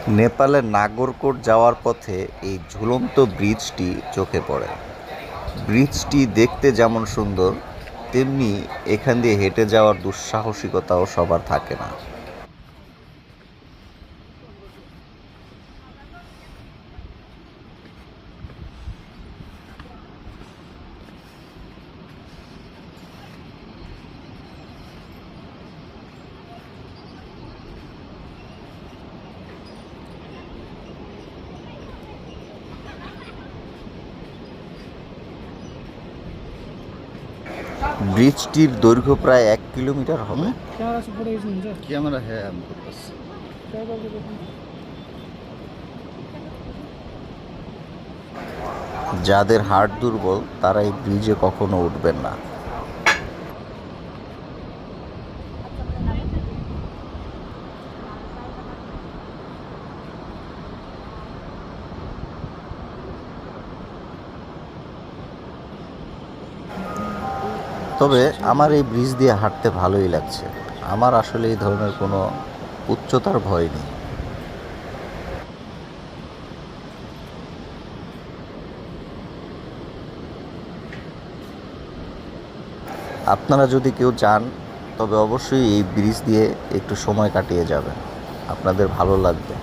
নেপালের নাগরকোট যাওয়ার পথে এই ঝুলন্ত ব্রিজটি চোখে পড়ে। ব্রিজটি দেখতে যেমন সুন্দর, তেমনি এখান দিয়ে হেঁটে যাওয়ার দুঃসাহসিকতাও সবার থাকে না। ব্রিজটির দৈর্ঘ্য প্রায় 1 কিলোমিটার হবে। ক্যামেরা হ্যাঁ বস। যাদের হার্ট দুর্বল তারা এই ব্রিজে কখনো উঠবেন না। তবে আমার এই ব্রিজ দিয়ে হাঁটতে ভালোই লাগছে। আমার আসলে এই ধরনের কোনো উচ্চতার ভয় নেই। আপনারা যদি কেউ চান তবে অবশ্যই এই ব্রিজ দিয়ে একটু সময় কাটিয়ে যাবেন, আপনাদের ভালো লাগবে।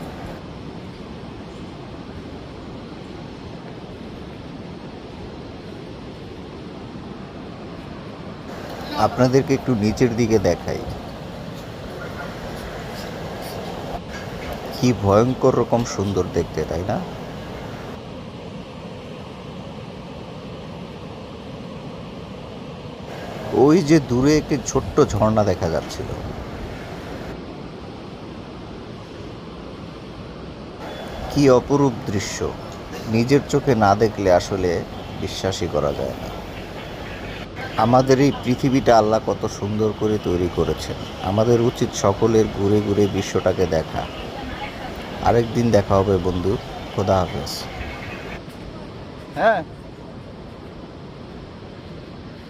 আপনাদেরকে একটু নিচের দিকে দেখাই, কি ভয়ঙ্কর রকম সুন্দর দেখতে, তাই না? ওই যে দূরে একটি ছোট্ট ঝর্ণা দেখা যাচ্ছিল। কি অপরূপ দৃশ্য, নিজের চোখে না দেখলে আসলে বিশ্বাসই করা যায় না। আমাদের এই পৃথিবীটা আল্লাহ কত সুন্দর করে তৈরি করেছেন। আমাদের উচিত সকলের ঘুরে ঘুরে বিশ্বটাকে দেখা। আরেকদিন দেখা হবে বন্ধু। খোদা হাফেজ। হ্যাঁ।